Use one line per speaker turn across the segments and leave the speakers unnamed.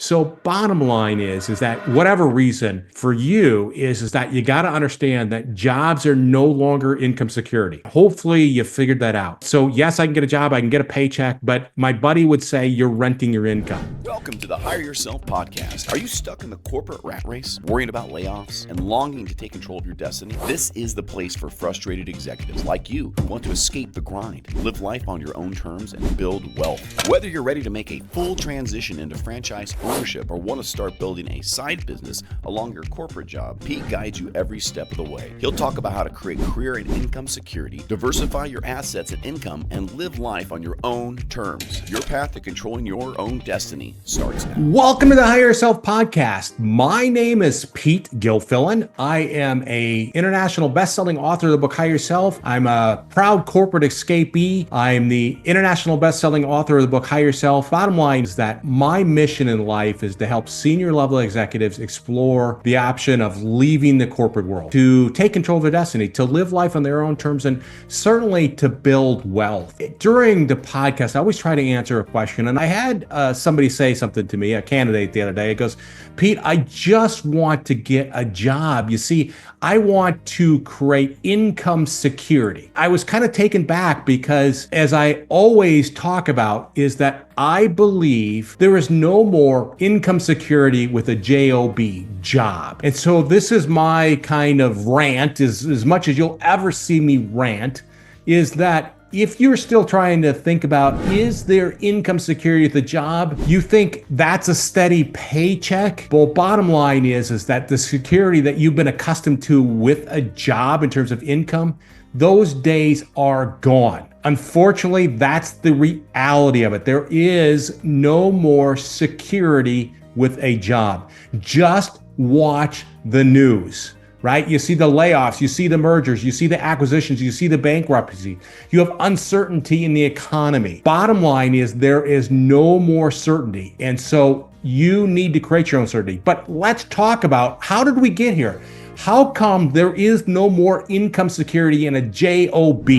So bottom line is that whatever reason for you is that you got to understand that jobs are no longer income security. Hopefully you figured that out. So yes, I can get a job, I can get a paycheck, but my buddy would say you're renting your income.
Welcome to the Hire Yourself podcast. Are you stuck in the corporate rat race, worrying about layoffs, and longing to take control of your destiny? This is the place for frustrated executives like you who want to escape the grind, live life on your own terms, and build wealth. Whether you're ready to make a full transition into franchise ownership or want to start building a side business along your corporate job, Pete guides you every step of the way. He'll talk about how to create career and income security, diversify your assets and income, and live life on your own terms. Your path to controlling your own destiny starts now.
Welcome to the Hire Yourself podcast. My name is Pete Gilfillan. I am an international best-selling author of the book Hire Yourself. I'm a proud corporate escapee. I'm the international best-selling author of the book Hire Yourself. Bottom line is that my mission in life is to help senior level executives explore the option of leaving the corporate world, to take control of their destiny, to live life on their own terms, and certainly to build wealth. During the podcast, I always try to answer a question, and I had somebody say something to me, a candidate the other day. It goes, Pete, I just want to get a job. You see, I want to create income security. I was kind of taken back because, as I always talk about, is that I believe there is no more income security with a job. And so this is my kind of rant, as much as you'll ever see me rant, is that if you're still trying to think about, is there income security with a job? You think that's a steady paycheck? Well, bottom line is that the security that you've been accustomed to with a job in terms of income, those days are gone. Unfortunately, that's the reality of it. There is no more security with a job. Just watch the news. Right? You see the layoffs, you see the mergers, you see the acquisitions, you see the bankruptcy. You have uncertainty in the economy. Bottom line is there is no more certainty. And so you need to create your own certainty. But let's talk about, how did we get here? How come there is no more income security in a job?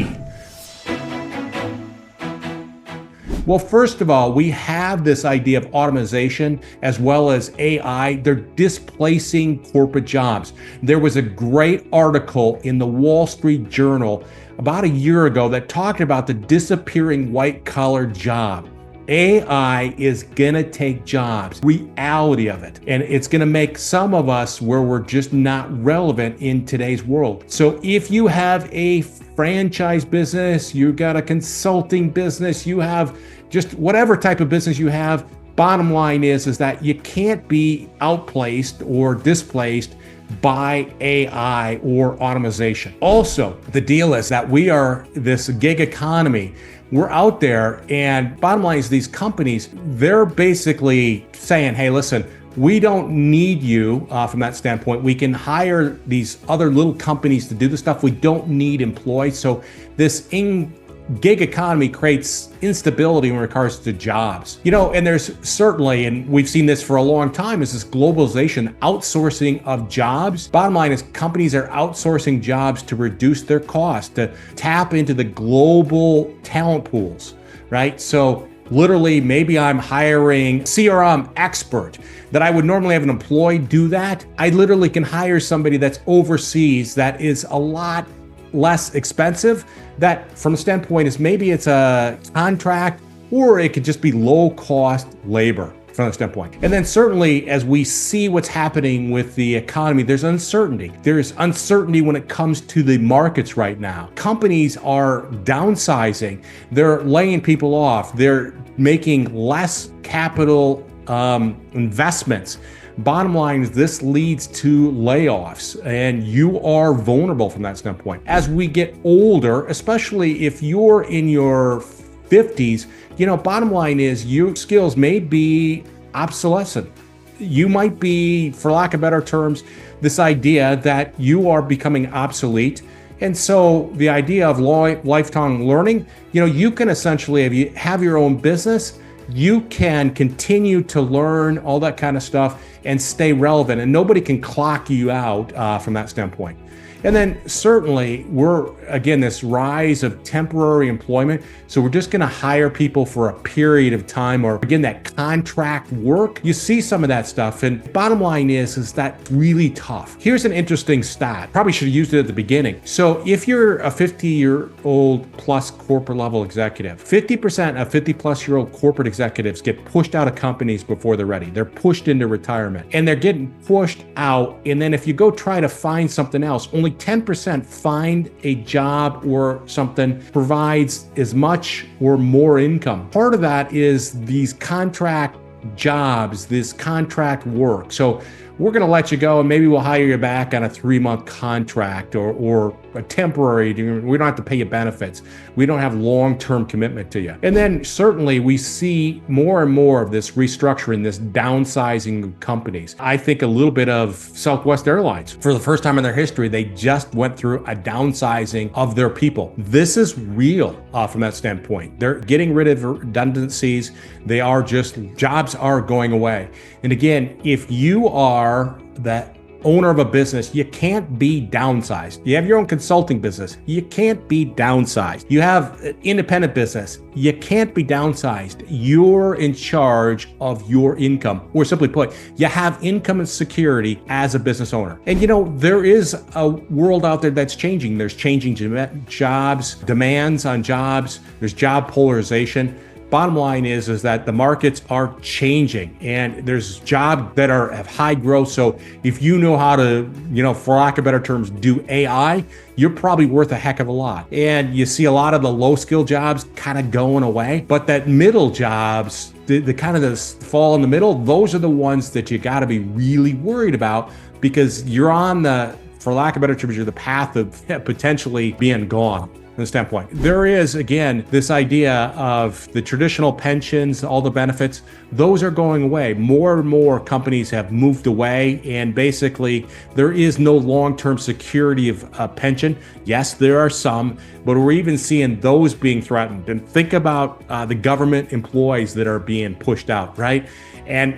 Well, first of all, we have this idea of automation as well as AI. They're displacing corporate jobs. There was a great article in the Wall Street Journal about a year ago that talked about the disappearing white-collar job. AI is gonna take jobs, reality of it. And it's gonna make some of us where we're just not relevant in today's world. So if you have a franchise business, you got a consulting business, you have just whatever type of business you have, bottom line is that you can't be outplaced or displaced by AI or automation. Also, the deal is that we are this gig economy. We're out there, and bottom line is these companies, they're basically saying, hey, listen, we don't need you from that standpoint. We can hire these other little companies to do the stuff. We don't need employees. So this gig economy creates instability in regards to jobs. You know, and there's certainly, and we've seen this for a long time, is this globalization, outsourcing of jobs. Bottom line is companies are outsourcing jobs to reduce their cost, to tap into the global talent pools, right? So literally, maybe I'm hiring CRM expert that I would normally have an employee do that. I literally can hire somebody that's overseas that is a lot less expensive, that from the standpoint is maybe it's a contract or it could just be low cost labor from the standpoint. And then certainly as we see what's happening with the economy, there's uncertainty. There's uncertainty when it comes to the markets right now. Companies are downsizing. They're laying people off. They're making less capital investments. Bottom line is this leads to layoffs, and you are vulnerable from that standpoint. As we get older, especially if you're in your 50s, you know, bottom line is your skills may be obsolescent. You might be, for lack of better terms, this idea that you are becoming obsolete. And so the idea of lifetime learning, you know, you can essentially, if you have your own business, you can continue to learn all that kind of stuff and stay relevant, and nobody can clock you out from that standpoint. And then certainly again, this rise of temporary employment. So we're just going to hire people for a period of time, or again, that contract work. You see some of that stuff. And bottom line is that really tough. Here's an interesting stat. Probably should have used it at the beginning. So if you're a 50-year-old plus corporate level executive, 50% of 50-plus-year-old corporate executives get pushed out of companies before they're ready. They're pushed into retirement, and they're getting pushed out. And then if you go try to find something else, only 10% find a job or something provides as much or more income. Part of that is these contract jobs, this contract work. So we're going to let you go and maybe we'll hire you back on a 3-month contract or a temporary. We don't have to pay you benefits. We don't have long-term commitment to you. And then certainly we see more and more of this restructuring, this downsizing of companies. I think a little bit of Southwest Airlines. For the first time in their history, they just went through a downsizing of their people. This is real from that standpoint. They're getting rid of redundancies. Jobs are going away. And again, if you are the owner of a business, you can't be downsized. You have your own consulting business, you can't be downsized. You have an independent business, you can't be downsized. You're in charge of your income, or simply put, you have income and security as a business owner. And there is a world out there that's changing. There's changing jobs, demands on jobs, there's job polarization. Bottom line is that the markets are changing, and there's jobs that have high growth. So if you know how to, for lack of better terms, do AI, you're probably worth a heck of a lot. And you see a lot of the low skill jobs kind of going away, but that middle jobs, the kind of this fall in the middle, those are the ones that you got to be really worried about, because you're on for lack of better terms, you're the path of potentially being gone. From the standpoint, there is, again, this idea of the traditional pensions, all the benefits, those are going away. More and more companies have moved away, and basically there is no long-term security of a pension. Yes, there are some, but we're even seeing those being threatened. And think about the government employees that are being pushed out, right? And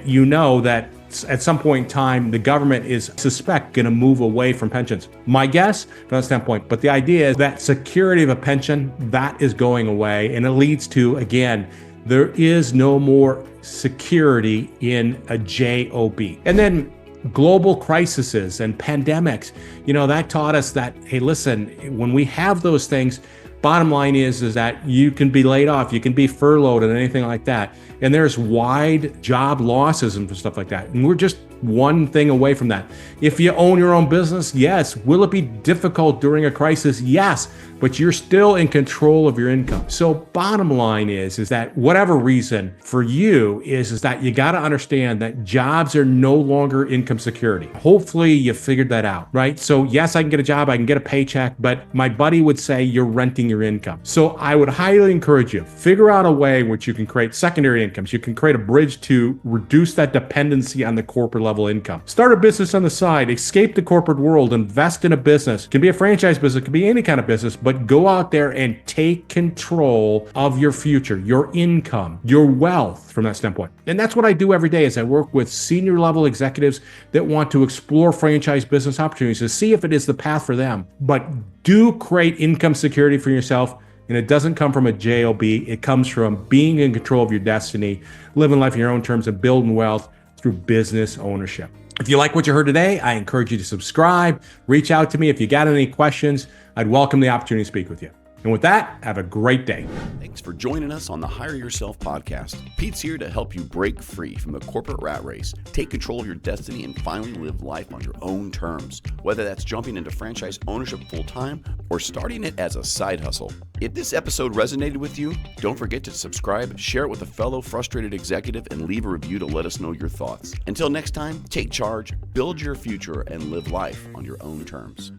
that at some point in time, the government is going to move away from pensions. My guess, from that standpoint, but the idea is that security of a pension, that is going away. And it leads to, again, there is no more security in a job. And then global crises and pandemics, that taught us that, hey, listen, when we have those things, bottom line is that you can be laid off, you can be furloughed and anything like that. And there's wide job losses and stuff like that. And we're just one thing away from that. If you own your own business, yes. Will it be difficult during a crisis? Yes, but you're still in control of your income. So bottom line is that whatever reason for you is that you got to understand that jobs are no longer income security. Hopefully you figured that out, right? So yes, I can get a job, I can get a paycheck, but my buddy would say you're renting your income. So I would highly encourage you, figure out a way in which you can create secondary incomes. You can create a bridge to reduce that dependency on the corporate level income. Start a business on the side, escape the corporate world, invest in a business. It can be a franchise business, it can be any kind of business, but go out there and take control of your future, your income, your wealth from that standpoint. And that's what I do every day, is I work with senior level executives that want to explore franchise business opportunities to see if it is the path for them. But do create income security for yourself. And it doesn't come from a job. It comes from being in control of your destiny, living life in your own terms, and building wealth through business ownership. If you like what you heard today, I encourage you to subscribe, reach out to me. If you got any questions, I'd welcome the opportunity to speak with you. And with that, have a great day.
Thanks for joining us on the Hire Yourself podcast. Pete's here to help you break free from the corporate rat race, take control of your destiny, and finally live life on your own terms. Whether that's jumping into franchise ownership full-time or starting it as a side hustle. If this episode resonated with you, don't forget to subscribe, share it with a fellow frustrated executive, and leave a review to let us know your thoughts. Until next time, take charge, build your future, and live life on your own terms.